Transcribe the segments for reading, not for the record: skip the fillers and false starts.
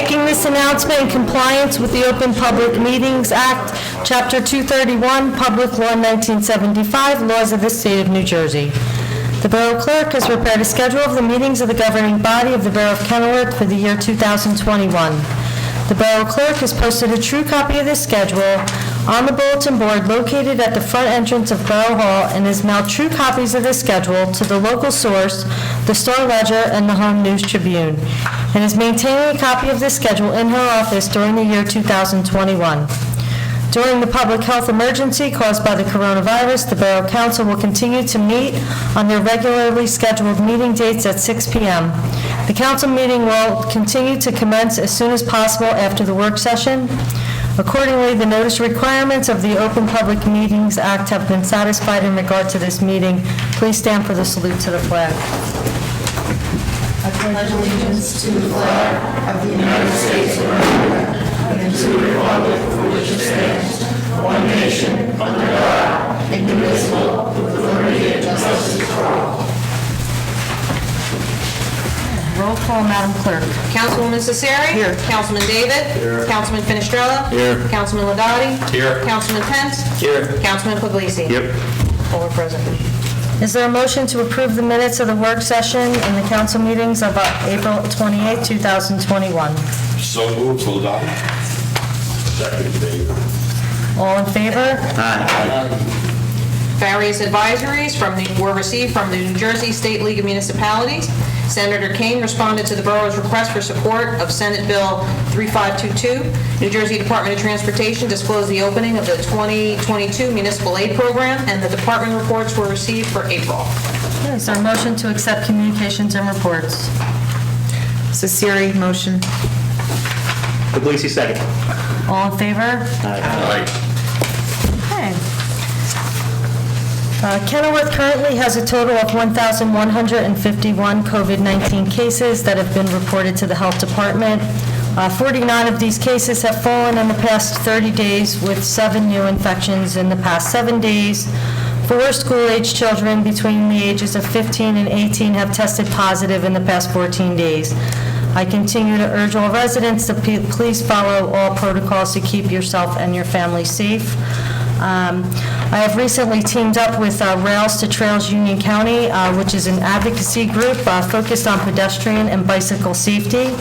making this announcement in compliance with the Open Public Meetings Act, Chapter 231, Public Law 1975, Laws of the State of New Jersey. The Borough Clerk has prepared a schedule of the meetings of the governing body of the Borough of Kenilworth for the year 2021. The Borough Clerk has posted a true copy of this schedule on the bulletin board located at the front entrance of Borough Hall and has mailed true copies of this schedule to the local source, the Star Ledger, and the Home News Tribune, and is maintaining a copy of this schedule in her office during the year 2021. During the public health emergency caused by the coronavirus, the Borough Council will continue to meet on their regularly scheduled meeting dates at 6 p.m. The council meeting will continue to commence as soon as possible after the work session. Accordingly, the notice requirements of the Open Public Meetings Act have been satisfied in regard to this meeting. Please stand for the salute to the flag. I pledge allegiance to the flag of the United States of America and to the republic for which it stands, one nation, under God, indivisible, with liberty and justice for all. Roll call, Madam Clerk. Councilwoman Cesare? Here. Councilman David? Here. Councilman Finestrella? Here. Councilman Ladati? Here. Councilman Pence? Here. Councilman Puglisi? Yep. All are present. Is there a motion to approve the minutes of the work session and the council meetings of April 28, 2021? So moved, Ladati. Second, David. All in favor? Various advisories were received from the New Jersey State League of Municipalities. Senator Kane responded to the borough's request for support of Senate Bill 3522. New Jersey Department of Transportation disclosed the opening of the 2022 Municipal Aid Program, and the department reports were received for April. Is there a motion to accept communications and reports? Cesare, motion. Puglisi, second. All in favor? Aye. Okay. Kenilworth currently has a total of 1,151 COVID-19 cases that have been reported to the Health Department. 49 of these cases have fallen in the past 30 days, with 7 new infections in the past 7 days. 4 school-age children between the ages of 15 and 18 have tested positive in the past 14 days. I continue to urge all residents to please follow all protocols to keep yourself and your family safe. I have recently teamed up with Rails to Trails Union County, which is an advocacy group focused on pedestrian and bicycle safety.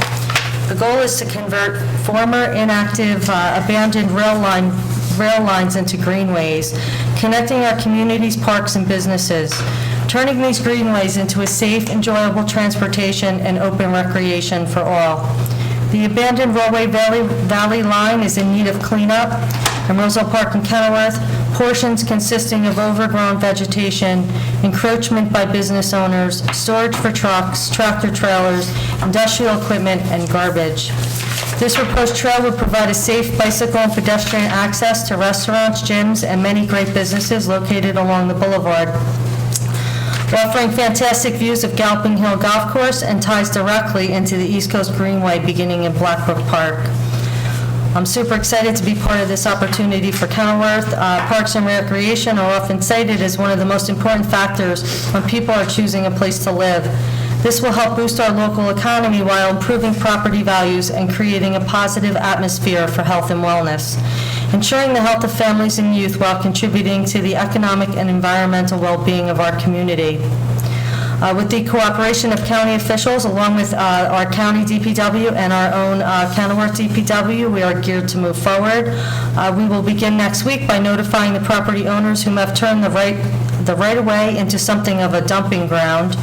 The goal is to convert former inactive abandoned rail lines into greenways, connecting our communities, parks, and businesses, turning these greenways into a safe, enjoyable transportation and open recreation for all. The abandoned Railway Valley line is in need of cleanup. In Roselle Park and Kenilworth, portions consisting of overgrown vegetation, encroachment by business owners, storage for trucks, tractor trailers, industrial equipment, and garbage. This proposed trail would provide a safe bicycle and pedestrian access to restaurants, gyms, and many great businesses located along the boulevard, offering fantastic views of Galloping Hill Golf Course and ties directly into the East Coast Greenway beginning in Blackbrook Park. I'm super excited to be part of this opportunity for Kenilworth. Parks and recreation are often cited as one of the most important factors when people are choosing a place to live. This will help boost our local economy while improving property values and creating a positive atmosphere for health and wellness, ensuring the health of families and youth while contributing to the economic and environmental well-being of our community. With the cooperation of county officials, along with our county DPW and our own Kenilworth DPW, we are geared to move forward. We will begin next week by notifying the property owners whom have turned the right-of-way into something of a dumping ground.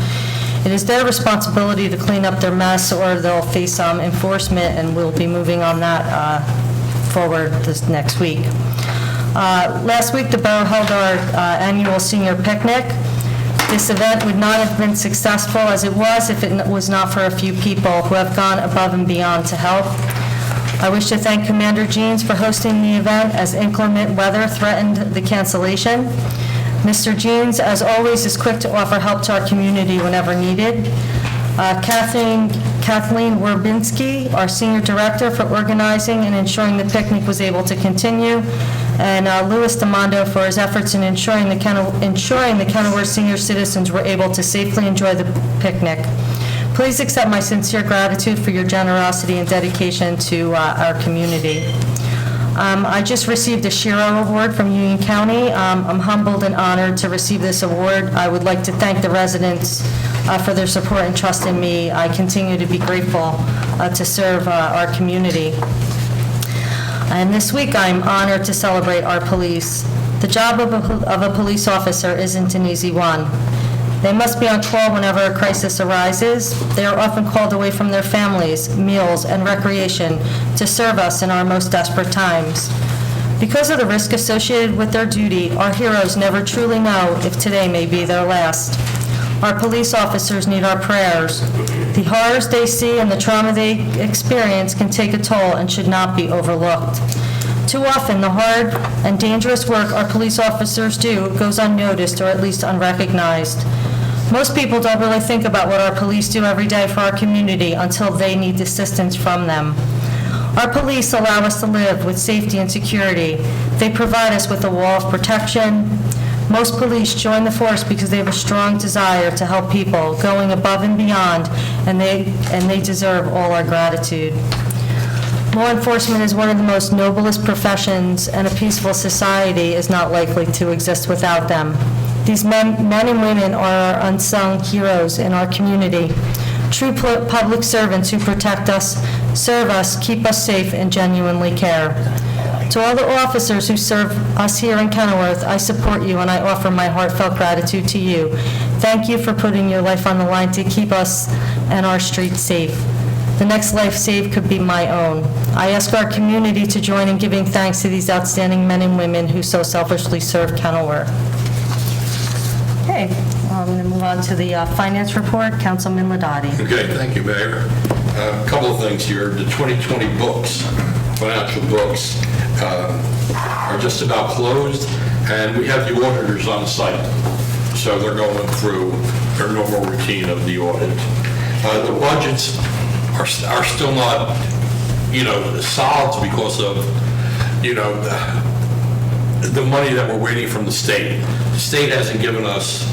It is their responsibility to clean up their mess, or they'll face some enforcement, and we'll be moving on that forward this next week. Last week, the borough held our annual senior picnic. This event would not have been successful as it was if it was not for a few people who have gone above and beyond to help. I wish to thank Commander Jeans for hosting the event as inclement weather threatened the cancellation. Mr. Jeans, as always, is quick to offer help to our community whenever needed. Kathleen Werbinski, our Senior Director, for organizing and ensuring the picnic was able to continue, and Louis DeMondo for his efforts in ensuring the Kenilworth senior citizens were able to safely enjoy the picnic. Please accept my sincere gratitude for your generosity and dedication to our community. I just received a Shiro Award from Union County. I'm humbled and honored to receive this award. I would like to thank the residents for their support and trust in me. I continue to be grateful to serve our community. And this week, I'm honored to celebrate our police. The job of a police officer isn't an easy one. They must be on call whenever a crisis arises. They are often called away from their families, meals, and recreation to serve us in our most desperate times. Because of the risk associated with their duty, our heroes never truly know if today may be their last. Our police officers need our prayers. The horrors they see and the trauma they experience can take a toll and should not be overlooked. Too often, the hard and dangerous work our police officers do goes unnoticed or at least unrecognized. Most people don't really think about what our police do every day for our community until they need assistance from them. Our police allow us to live with safety and security. They provide us with a wall of protection. Most police join the force because they have a strong desire to help people, going above and beyond, and they deserve all our gratitude. Law enforcement is one of the most noblest professions, and a peaceful society is not likely to exist without them. These men and women are our unsung heroes in our community, true public servants who protect us, serve us, keep us safe, and genuinely care. To all the officers who serve us here in Kenilworth, I support you and I offer my heartfelt gratitude to you. Thank you for putting your life on the line to keep us and our streets safe. The next life saved could be my own. I ask our community to join in giving thanks to these outstanding men and women who so selflessly serve Kenilworth. Okay, I'm going to move on to the finance report. Councilman Ladati. Okay, thank you, Mayor. A couple of things here. The 2020 books, financial books, are just about closed, and we have the auditors on site. So they're going through their normal routine of the audit. The budgets are still not, solid because of, the money that we're waiting from the state. The state hasn't given us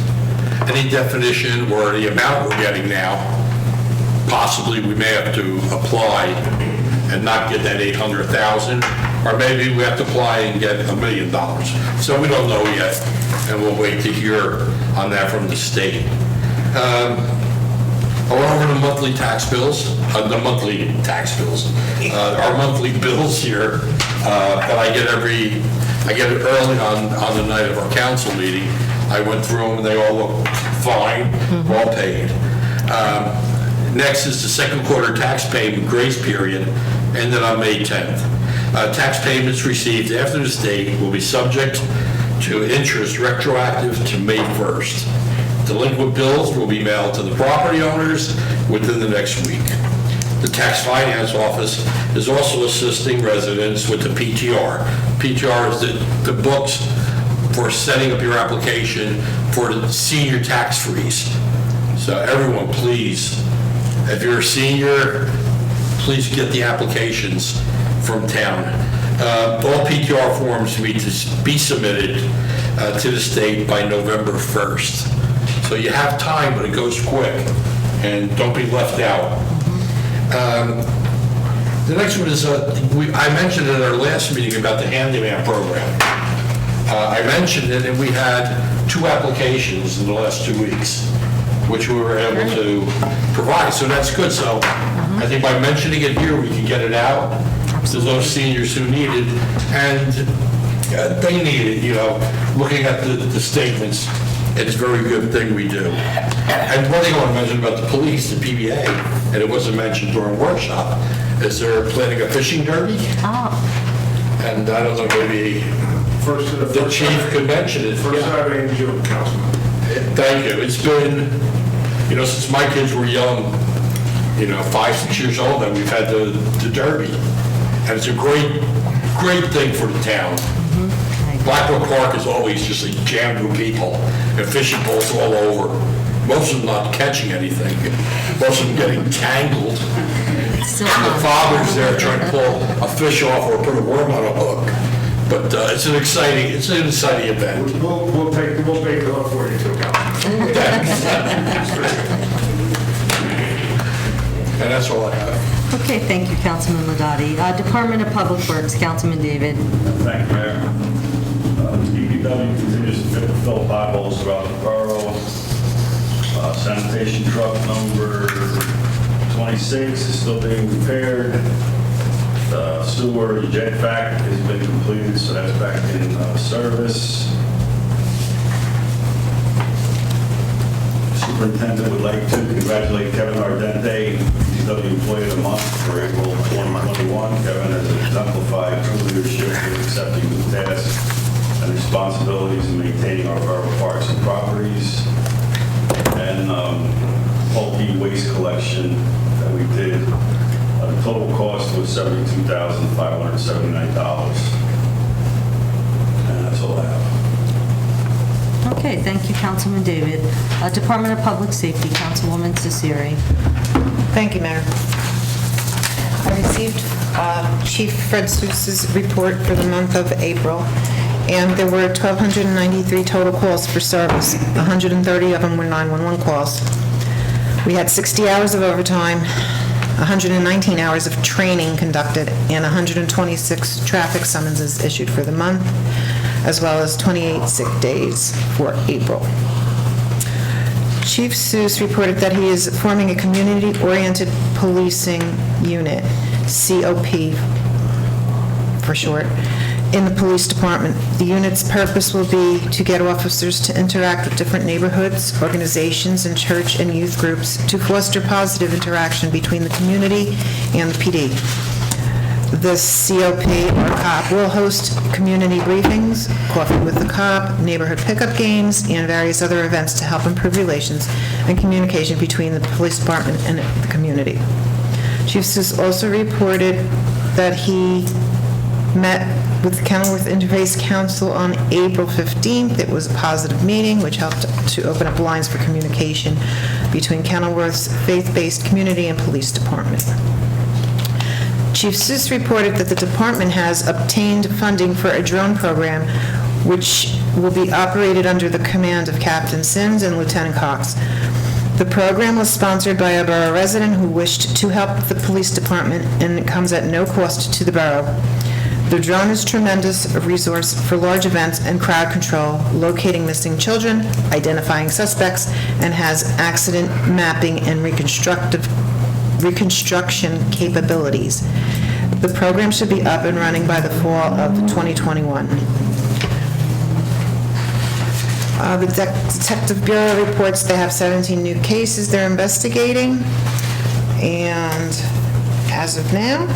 any definition or the amount we're getting now. Possibly we may have to apply and not get that $800,000, or maybe we have to apply and get $1 million. So we don't know yet, and we'll wait to hear on that from the state. I went over the monthly tax bills, our monthly bills here that I get it early on the night of our council meeting. I went through them, and they all look fine, all paid. Next is the second quarter tax payment grace period, ended on May 10th. Tax payments received after this date will be subject to interest retroactive to May 1st. Delinquent bills will be mailed to the property owners within the next week. The Tax Finance Office is also assisting residents with the PTR. PTR is the books for setting up your application for the senior tax freeze. So everyone, please, if you're a senior, please get the applications from town. All PTR forms need to be submitted to the state by November 1st. So you have time, but it goes quick, and don't be left out. The next one is, I mentioned in our last meeting about the handyman program. I mentioned it, and we had 2 applications in the last 2 weeks, which we were able to provide, so that's good. So I think by mentioning it here, we can get it out to those seniors who need it, and they need it, looking at the statements. It's a very good thing we do. And one thing I want to mention about the police, the PBA, and it wasn't mentioned during workshop, is they're planning a fishing derby. Oh. And I don't know, maybe the chief could mention it. First Saturday in June, Councilman. Thank you. It's been, since my kids were young, 5, 6 years old, and we've had the derby. And it's a great thing for the town. Blackbrook Park is always just jammed with people and fishing boats all over. Most of them not catching anything. Most of them getting tangled. And the father's there trying to pull a fish off or put a worm on a hook. But it's an exciting event. We'll take the hook for you too, Councilman. And that's all I have. Okay, thank you, Councilman Ladati. Department of Public Works, Councilman David. Thank you, Mayor. DPW continues to fill potholes throughout the borough. Sanitation truck number 26 is still being repaired. The sewer jet vac has been completed, so that's back in service. Superintendent would like to congratulate Kevin Ardente, DPW Employee of the Month for April 2021. Kevin has exemplified true leadership in accepting new tasks and responsibilities in maintaining our borough parks and properties. And bulky waste collection that we did. The total cost was $72,579. And that's all I have. Okay, thank you, Councilman David. Department of Public Safety, Councilwoman Cesari. Thank you, Mayor. I received Chief Fred Seuss's report for the month of April, and there were 1,293 total calls for service. 130 of them were 911 calls. We had 60 hours of overtime, 119 hours of training conducted, and 126 traffic summonses issued for the month, as well as 28 sick days for April. Chief Seuss reported that he is forming a community-oriented policing unit, COP for short, in the police department. The unit's purpose will be to get officers to interact with different neighborhoods, organizations, and church and youth groups to foster positive interaction between the community and the PD. The COP, or COP, will host community briefings, coffee with the cop, neighborhood pickup games, and various other events to help improve relations and communication between the police department and the community. Chief Seuss also reported that he met with the Kenilworth Interfaith Council on April 15th. It was a positive meeting which helped to open up lines for communication between Kenilworth's faith-based community and police department. Chief Seuss reported that the department has obtained funding for a drone program which will be operated under the command of Captain Sims and Lieutenant Cox. The program was sponsored by a borough resident who wished to help the police department, and it comes at no cost to the borough. The drone is a tremendous resource for large events and crowd control, locating missing children, identifying suspects, and has accident mapping and reconstruction capabilities. The program should be up and running by the fall of 2021. The Detective Bureau reports they have 17 new cases they're investigating, and as of now,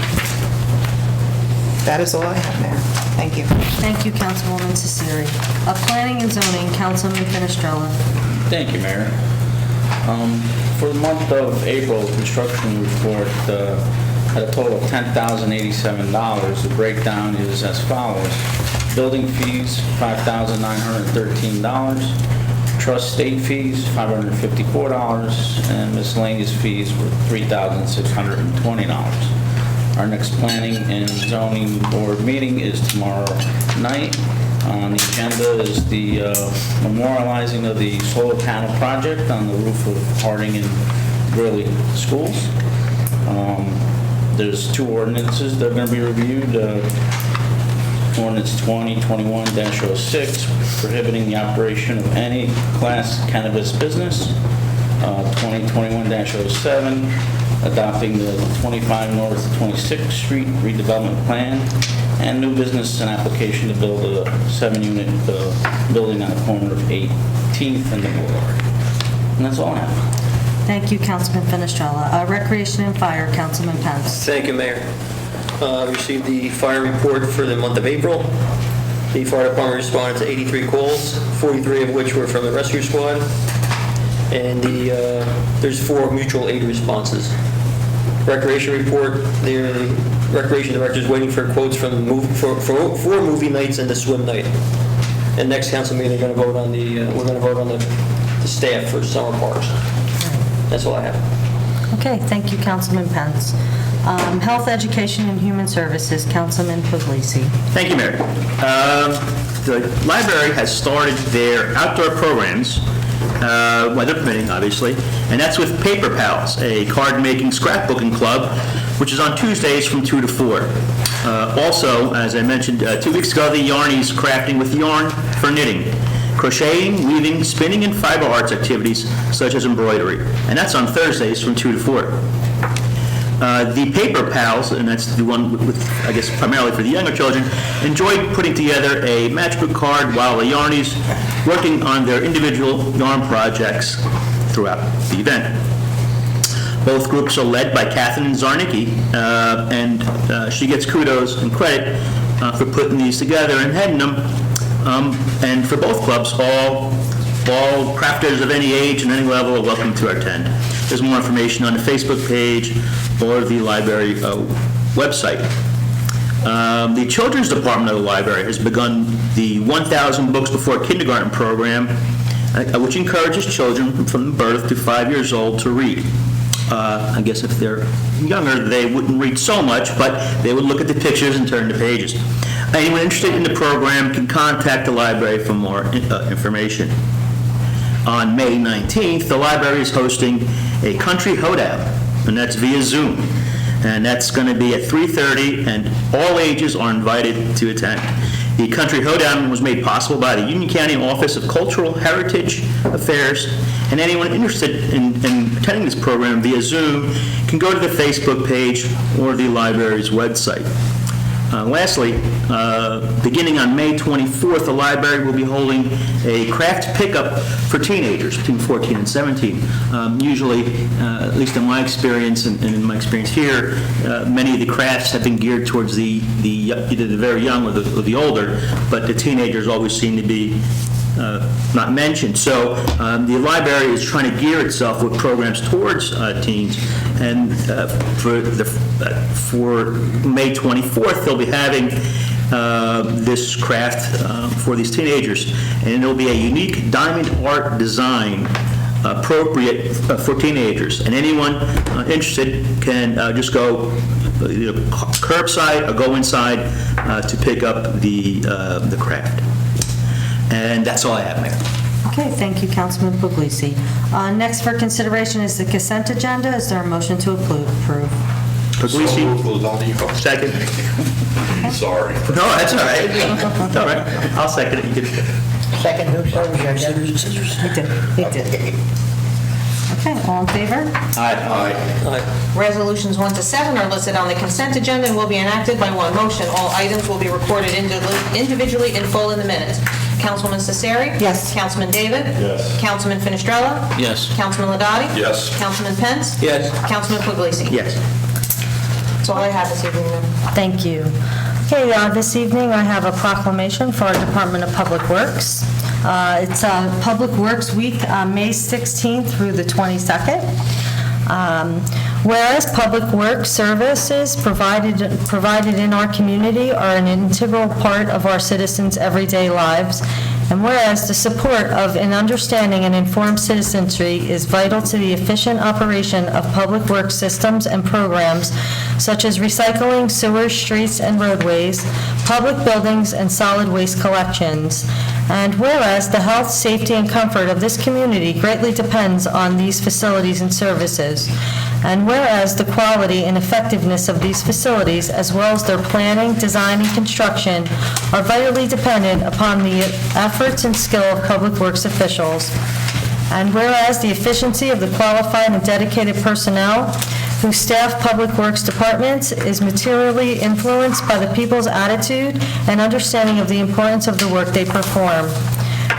that is all I have, Mayor. Thank you. Thank you, Councilwoman Cesari. Planning and Zoning, Councilman Finestrella. Thank you, Mayor. For the month of April, construction report had a total of $10,087. The breakdown is as follows. Building fees, $5,913. Trust state fees, $554. And miscellaneous fees were $3,620. Our next planning and zoning board meeting is tomorrow night. On the agenda is the memorializing of the solar panel project on the roof of Harding and Greeley schools. There's two ordinances that are going to be reviewed. Ordinance 2021-06, prohibiting the operation of any class cannabis business. 2021-07, adopting the 25 North 26th Street redevelopment plan, and new business and application to build a 7-unit building on the corner of 18th and the Boulevard. And that's all I have. Thank you, Councilman Finestrella. Recreation and Fire, Councilman Pence. Thank you, Mayor. Received the fire report for the month of April. The fire department responded to 83 calls, 43 of which were from the rescue squad, and there's 4 mutual aid responses. Recreation report, the recreation director is waiting for quotes for movie nights and the swim night. And next council meeting, we're going to vote on the staff for summer parks. That's all I have. Okay, thank you, Councilman Pence. Health, Education, and Human Services, Councilman Puglisi. Thank you, Mayor. The library has started their outdoor programs weather permitting, obviously, and that's with Paper Pals, a card-making scrapbooking club, which is on Tuesdays from 2 to 4. Also, as I mentioned 2 weeks ago, the Yarnies crafting with yarn for knitting, crocheting, weaving, spinning, and fiber arts activities such as embroidery, and that's on Thursdays from 2 to 4. The Paper Pals, and that's the one with, I guess, primarily for the younger children, enjoyed putting together a matchbook card while the Yarnies working on their individual yarn projects throughout the event. Both groups are led by Catherine Zarnicki, and she gets kudos and credit for putting these together and heading them. And for both clubs, all crafters of any age and any level are welcome to attend. There's more information on the Facebook page or the library website. The Children's Department of the library has begun the 1,000 Books Before Kindergarten program, which encourages children from birth to 5 years old to read. I guess if they're younger, they wouldn't read so much, but they would look at the pictures and turn the pages. Anyone interested in the program can contact the library for more information. On May 19th, the library is hosting a country hoedown, and that's via Zoom. And that's going to be at 3:30, and all ages are invited to attend. The country hoedown was made possible by the Union County Office of Cultural Heritage Affairs, and anyone interested in attending this program via Zoom can go to the Facebook page or the library's website. Lastly, beginning on May 24th, the library will be holding a craft pickup for teenagers between 14 and 17. Usually, at least in my experience and in my experience here, many of the crafts have been geared towards either the very young or the older, but the teenagers always seem to be not mentioned. So the library is trying to gear itself with programs towards teens, and for May 24th, they'll be having this craft for these teenagers, and it'll be a unique diamond art design appropriate for teenagers, and anyone interested can just go curbside or go inside to pick up the craft. And that's all I have, Mayor. Okay, thank you, Councilman Puglisi. Next for consideration is the consent agenda. Is there a motion to approve? So moved, Lozano. Second. Sorry. No, that's all right. It's all right. I'll second it. You can. Second, who shows your He did. Okay, all in favor? Aye. Resolutions 1 to 7 are listed on the consent agenda and will be enacted by one motion. All items will be recorded individually in full in the minutes. Councilwoman Cesari? Yes. Councilman David? Yes. Councilman Finestrella? Yes. Councilman Ladati? Yes. Councilman Pence? Yes. Councilman Puglisi? Yes. That's all I have this evening, ma'am. Thank you. Okay, this evening I have a proclamation for our Department of Public Works. It's Public Works Week, May 16th through the 22nd. Whereas public works services provided in our community are an integral part of our citizens' everyday lives, and whereas the support of an understanding and informed citizenry is vital to the efficient operation of public works systems and programs such as recycling, sewers, streets, and roadways, public buildings, and solid waste collections. And whereas the health, safety, and comfort of this community greatly depends on these facilities and services. And whereas the quality and effectiveness of these facilities, as well as their planning, design, and construction, are vitally dependent upon the efforts and skill of public works officials. And whereas the efficiency of the qualified and dedicated personnel who staff public works departments is materially influenced by the people's attitude and understanding of the importance of the work they perform.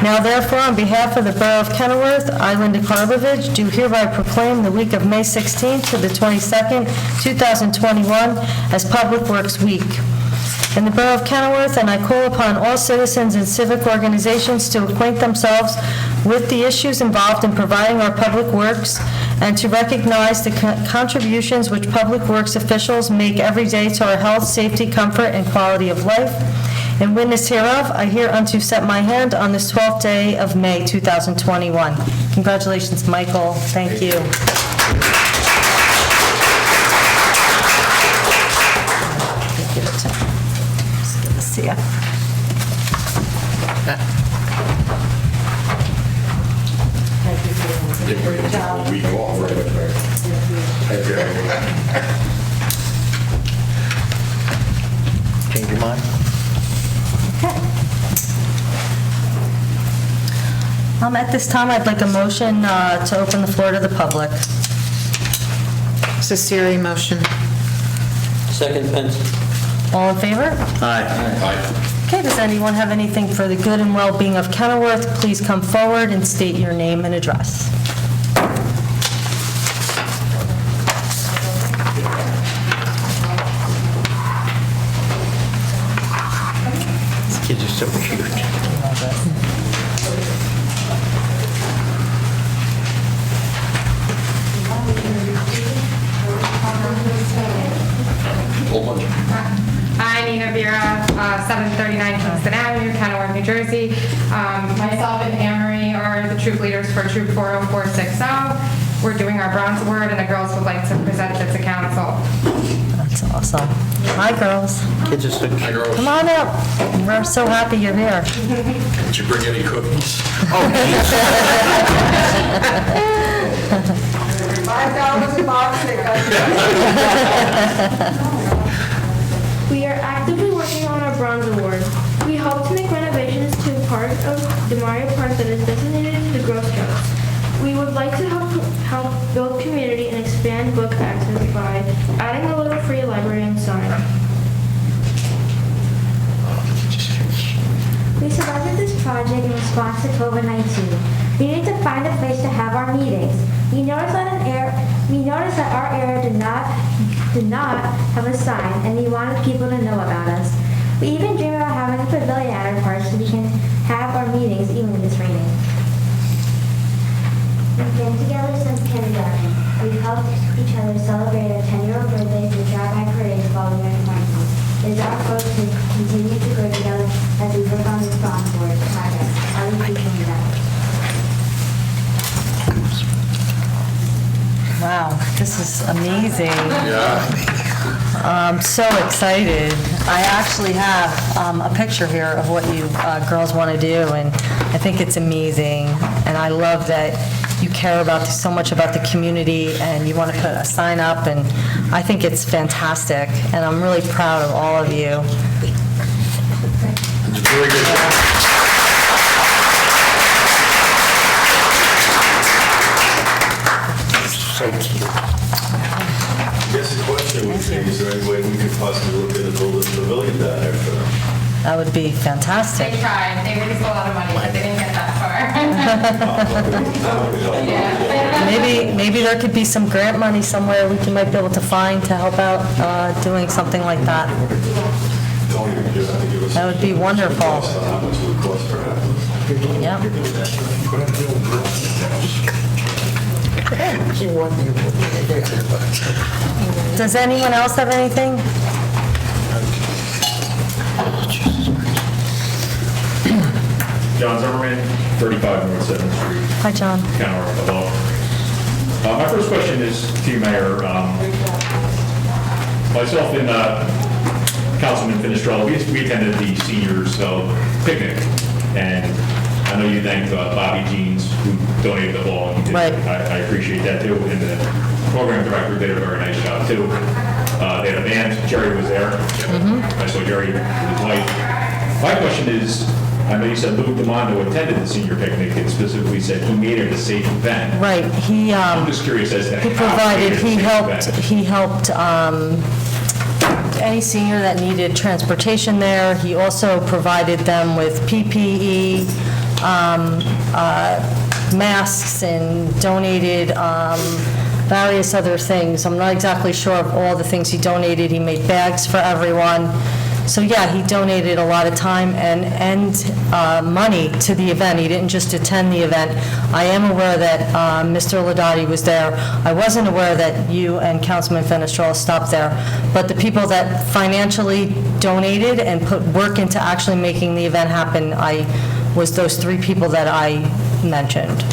Now therefore, on behalf of the Borough of Kenilworth, I, Linda Karlovich, do hereby proclaim the week of May 16th to the 22nd, 2021 as Public Works Week in the Borough of Kenilworth, and I call upon all citizens and civic organizations to acquaint themselves with the issues involved in providing our public works and to recognize the contributions which public works officials make every day to our health, safety, comfort, and quality of life. In witness hereof, I hereunto set my hand on this 12th day of May 2021. Congratulations, Michael. Thank you. See ya. Didn't wait until a week off, right? Change your mind? At this time, I'd like a motion to open the floor to the public. Cecilia motion. Second, Pence. All in favor? Aye. Okay, does anyone have anything for the good and well-being of Kenilworth? Please come forward and state your name and address. These kids are so cute. Whole bunch. Hi, Nina Vera, 739 Kingston Avenue, Kenilworth, New Jersey. Myself and Amory are the troop leaders for Troop 40460. We're doing our bronze award, and the girls would like to present it to council. That's awesome. Hi, girls. Kids are so Hi, cute. girls. Come on up. We're so happy you're here. Did you bring any cookies? $5 a box. We are actively working on our bronze award. We hope to make renovations to a part of the Mario Park that is designated to the Girl Scouts. We would like to help build community and expand book access by adding a little free library and sign. We selected this project in response to COVID-19. We needed to find a place to have our meetings. We noticed that our area did not have a sign, and we wanted people to know about us. We even dreamed about having a pavilion at our park so we can have our meetings even if it's raining. We've been together since kindergarten. We've helped each other celebrate our 10-year-old birthdays and drive-by parades while we were in quarantine. It is our hope to continue to grow together as we work on this bronze award project. I will keep doing that. Wow, this is amazing. Yeah. I'm so excited. I actually have a picture here of what you girls want to do, and I think it's amazing. And I love that you care about so much about the community, and you want to put a sign up, and I think it's fantastic. And I'm really proud of all of you. It's very good. I guess the question would be, is there any way we could possibly look at a building pavilion down there for them? That would be fantastic. They tried. They raised a lot of money, but they didn't get that far. Maybe there could be some grant money somewhere we might be able to find to help out doing something like that. That would be wonderful. How much it would cost per hour? Yep. Does anyone else have anything? John Zimmerman, 35 North 7th Street, Hi, John. Kenilworth, hello. My first question is to you, Mayor. Myself and Councilman Finestrella, we attended the seniors picnic, and I know you thanked Bobby Jeans, who donated the ball. He did. Right. I appreciate that, too, and the program director did a very nice job, too. They had a band, Jerry was there. I saw Jerry with his wife. My question is, I know you said Lou DiMondo attended the senior picnic and specifically said he made it a safe event. Right, I'm just curious as to he how provided, made it a safe event. he helped any senior that needed transportation there. He also provided them with PPE, masks, and donated various other things. I'm not exactly sure of all the things he donated. He made bags for everyone. So yeah, he donated a lot of time and money to the event. He didn't just attend the event. I am aware that Mr. Ladati was there. I wasn't aware that you and Councilman Fenestrella stopped there, but the people that financially donated and put work into actually making the event happen, was those three people that I mentioned.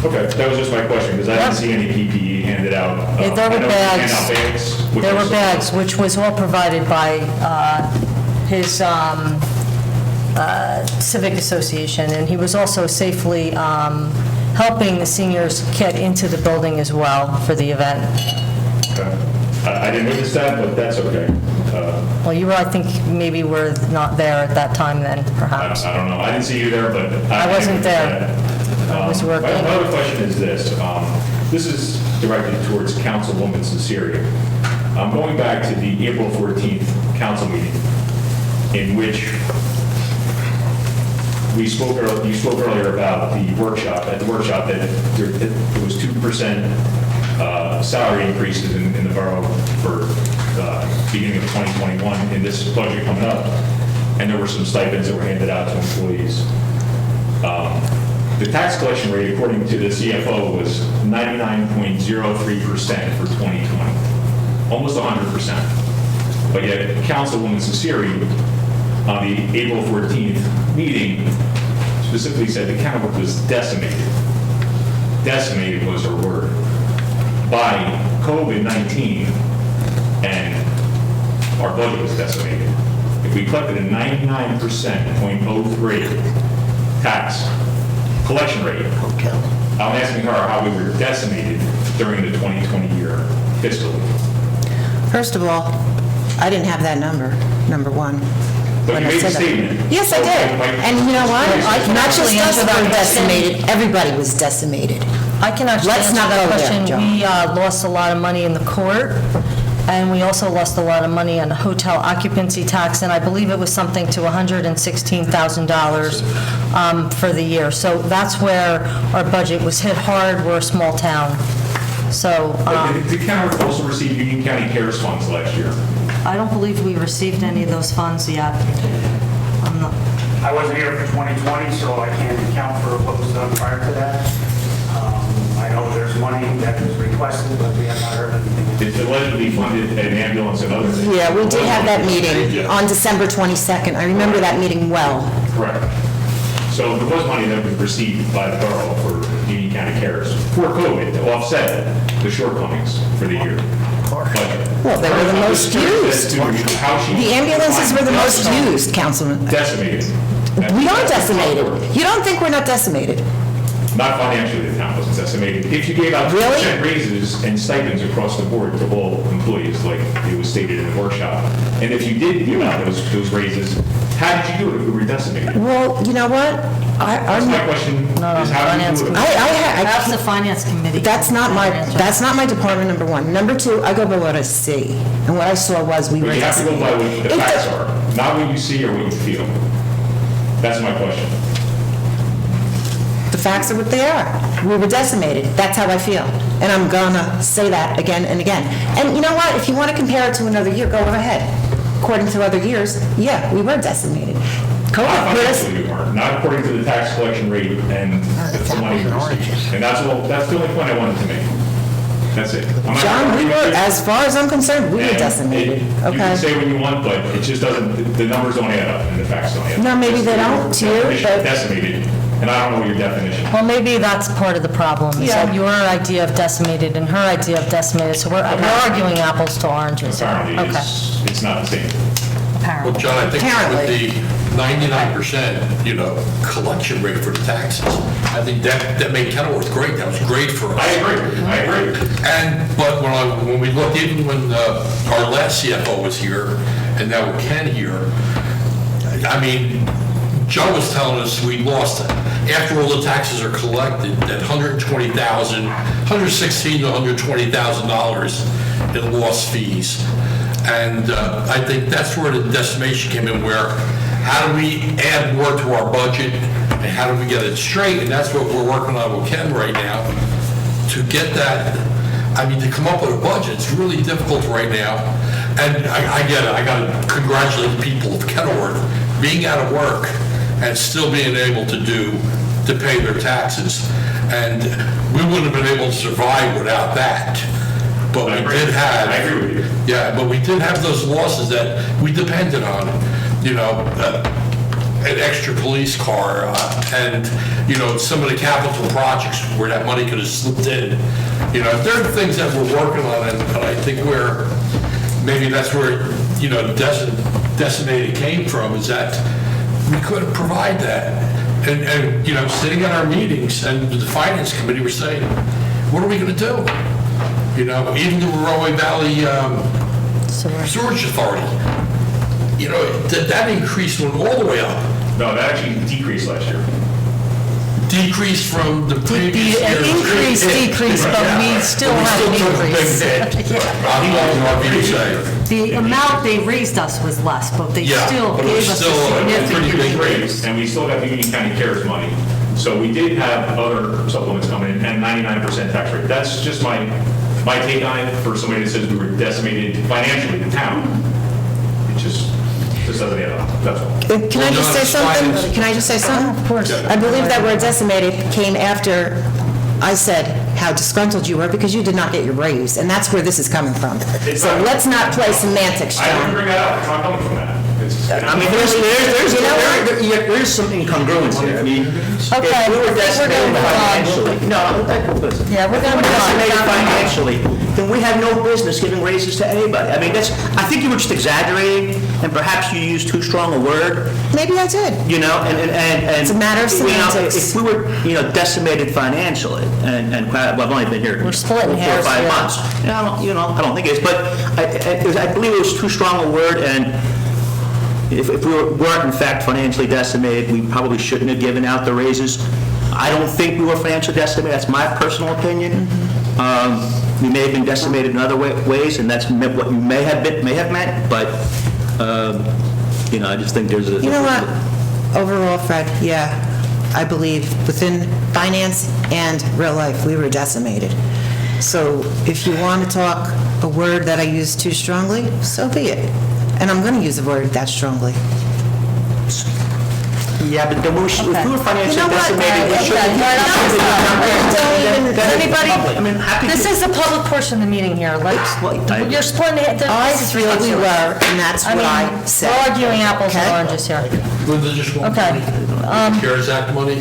Okay, that was just my question, because I didn't see any PPE handed out. Yeah, there were I know we bags. hand out bags, which There was- were bags, which was all provided by his civic association, and he was also safely helping the seniors get into the building as well for the event. Okay. I didn't notice that, but that's okay. Well, you were, I think, maybe were not there at that time then, perhaps. I don't know, I didn't see you there, but. I wasn't there. I was working. My other question is this. This is directed towards Councilwoman Cecilia. Going back to the April 14th council meeting, in which you spoke earlier about the workshop, that there was 2% salary increases in the borough for beginning of 2021 in this budget coming up, and there were some stipends that were handed out to employees. The tax collection rate, according to the CFO, was 99.03% for 2020, almost 100%. But yet, Councilwoman Cecilia, on the April 14th meeting, specifically said the county was decimated. Decimated was her word. By COVID-19, and our budget was decimated. If we collected a 99.03% tax collection rate, I'm asking her how we were decimated during the 2020 year fiscal year. First of all, I didn't have that number one. But you made a statement. Yes, I did. And you know what? Not just us were decimated, everybody was decimated. I can actually Let's answer not that go there, question. Joan. We lost a lot of money in the court, and we also lost a lot of money on the hotel occupancy tax, and I believe it was something to $116,000 for the year. So that's where our budget was hit hard. We're a small town. So The county also received Union County CARES funds last year. I don't believe we received any of those funds yet. I'm not- I wasn't here for 2020, so I can't account for what was done prior to that. I know there's money that was requested, but we have not heard anything. It allegedly funded an ambulance and other things. Yeah, we did have that meeting on December 22nd. I remember that meeting well. Correct. So there was money that was received by the borough for Union County CARES for COVID to offset the shortcomings for the year. Well, they were the most used. The ambulances were the most used, Councilman. Decimated. We are decimated. You don't think we're not decimated? Not financially, the town wasn't decimated. If you gave out 2% raises and stipends across the board to all employees, like it was stated in the workshop, and if you did give out those raises, how did you do it if we were decimated? Well, you know what? That's my question, is how did you do it? That's the finance committee. That's not my department, number one. Number two, I go by what I see. And what I saw was we were But you have to go by decimated. what the facts are, not what you see or what you feel. That's my question. The facts are what they are. We were decimated. That's how I feel. And I'm gonna say that again and again. And you know what? If you want to compare it to another year, go ahead. According to other years, yeah, we were decimated. Not financially, we weren't, not according to the tax collection rate and the money we received. And that's the only point I wanted to make. That's it. John, we were, as far as I'm concerned, we were decimated. You can Okay? say what you want, but it just doesn't, the numbers don't add up and the facts don't add up. No, maybe they don't to you, Definition of but- decimated, and I don't know your definition. Well, maybe that's part of the problem, is that your idea of decimated and her idea of decimated, so we're arguing apples to oranges. Apparently, Okay, it's not the same. Well, apparently. John, I think Apparently. with the 99%, collection rate for the taxes, I think that made Kenilworth great. That was great for us. I agree. But when we look, even when our last CFO was here, and now with Ken here, I mean, Joe was telling us we lost, after all the taxes are collected, at $116,000 to $120,000 in lost fees. And I think that's where the decimation came in, where how do we add more to our budget and how do we get it straight? And that's what we're working on with Ken right now, to get that, I mean, to come up with a budget. It's really difficult right now. And I get it, I got to congratulate the people of Kenilworth being out of work and still being able to pay their taxes. And we wouldn't have been able to survive without that. But we did have. I agree with you. Yeah, but we did have those losses that we depended on, an extra police car, and, some of the capital projects where that money could have slipped in. There are things that we're working on, and I think maybe that's where, decimated came from, is that we couldn't provide that. And, sitting at our meetings, and the finance committee were saying, what are we going to do? Even the Railway Valley Sewerage Authority, that increase went all the way up. No, that actually decreased last year. Decreased from the previous year. Increase, decrease, but we still have an increase. The amount they raised us was less, but they still gave us a significant Pretty big increase. raise, and we still got the Union County CARES money. So we did have other supplements coming in, and 99% tax rate. That's just my take on it for somebody that says we were decimated financially, the town. It just doesn't add up, that's all. Can I just say something? Can I just say something? Of course. I believe that word decimated came after I said how disgruntled you were because you did not get your raise, and that's where this is coming from. So let's not play semantics, I didn't John. bring that up, it's not coming from that. I mean, there's some incongruence here. I mean, Okay, if we were I think we're decimated gonna move on. financially, listen. Yeah, we're If gonna we were move on. decimated financially, then we have no business giving raises to anybody. I mean, I think you were just exaggerating, and perhaps you used too strong a word, Maybe I did. and... It's a matter of semantics. If we were, decimated financially, and well, I've only been here We're splitting 4 or hairs 5 here. months. I don't think it is, but I believe it was too strong a word, and if we weren't in fact financially decimated, we probably shouldn't have given out the raises. I don't think we were financially decimated, that's my personal opinion. We may have been decimated in other ways, and that's what you may have meant, but, I just think there's a... You know what? Overall, Fred, yeah, I believe within finance and real life, we were decimated. So if you want to talk a word that I use too strongly, so be it. And I'm going to use a word that strongly. Yeah, but then if we were financially You know what? decimated, we shouldn't... Does anybody, I mean, happy this to... is the public portion of the meeting here. You're splitting it. I feel we were, and that's what I said. We're arguing apples and Okay? oranges here. Linda, just one Okay. thing. CARES Act money,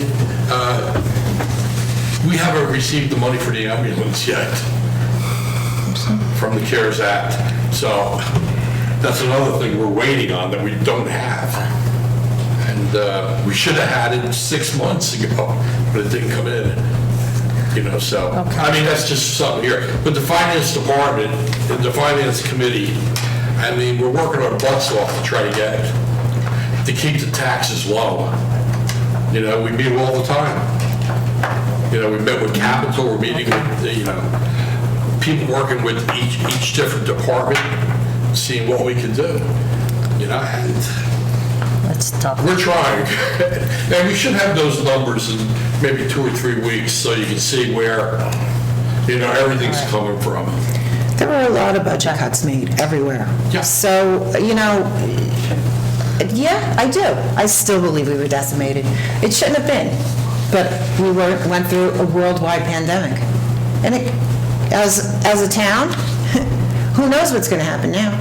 we haven't received the money for the ambulance yet from the CARES Act. So that's another thing we're waiting on that we don't have. And we should have had it 6 months ago, but it didn't come in. So, I mean, that's just something here. But the finance department, the finance committee, I mean, we're working our butts off to try to keep the taxes low. We meet all the time. We met with Capital, we're meeting with, people working with each different department, seeing what we can do. And That's tough. we're trying. And we should have those numbers in maybe 2 or 3 weeks so you can see where, everything's coming from. There were a lot of budget cuts made everywhere. Yeah. So, yeah, I do. I still believe we were decimated. It shouldn't have been, but we went through a worldwide pandemic. And as a town, who knows what's going to happen now?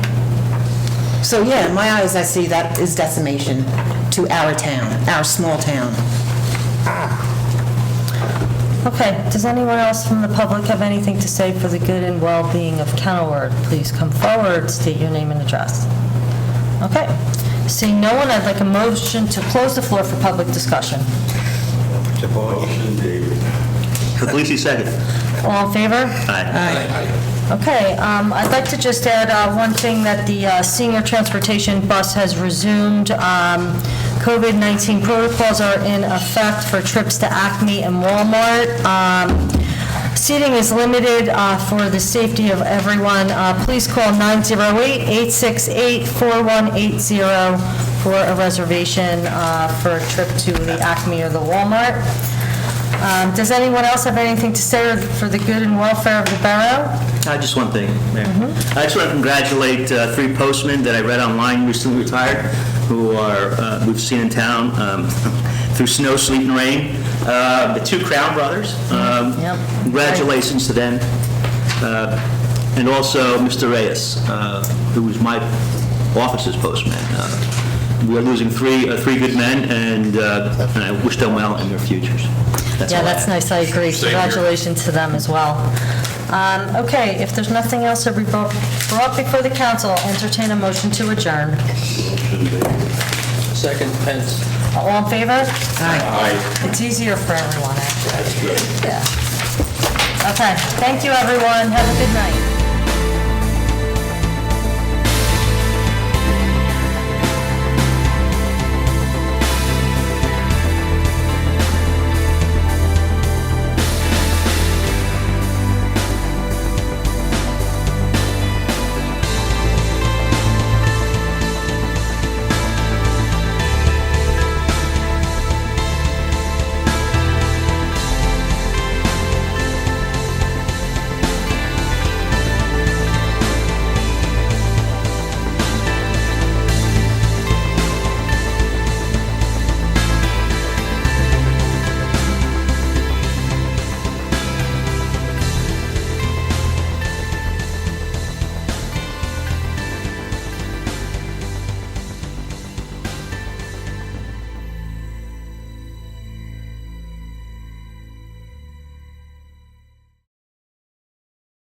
So, yeah, in my eyes, I see that is decimation to our town, our small town. Okay, does anyone else from the public have anything to say for the good and well-being of Kenilworth? Please come forward, state your name and address. Okay, seeing no one, I'd like a motion to close the floor for public discussion. Motion, David. Puglisi, second. All in favor? Aye. Okay, I'd like to just add one thing, that the senior transportation bus has resumed. COVID-19 protocols are in effect for trips to Acme and Walmart. Seating is limited for the safety of everyone. Please call 908-868-4180 for a reservation for a trip to the Acme or the Walmart. Does anyone else have anything to say for the good and welfare of the borough? Just one thing, Mayor. I just want to congratulate 3 postmen that I read online recently retired, who we've seen in town through snow, sleet, and rain. The 2 Crown brothers. Congratulations to them. And also Mr. Reyes, who was my office's postman. We are losing 3 good men, and I wish them well in their futures. Yeah, that's nice, I agree. Same here. Congratulations to them as well. Okay, if there's nothing else to be brought before the council, entertain a motion to adjourn. Second, Pence. All in favor? Aye. It's easier for everyone, actually. Yeah. Okay, thank you, everyone. Have a good night.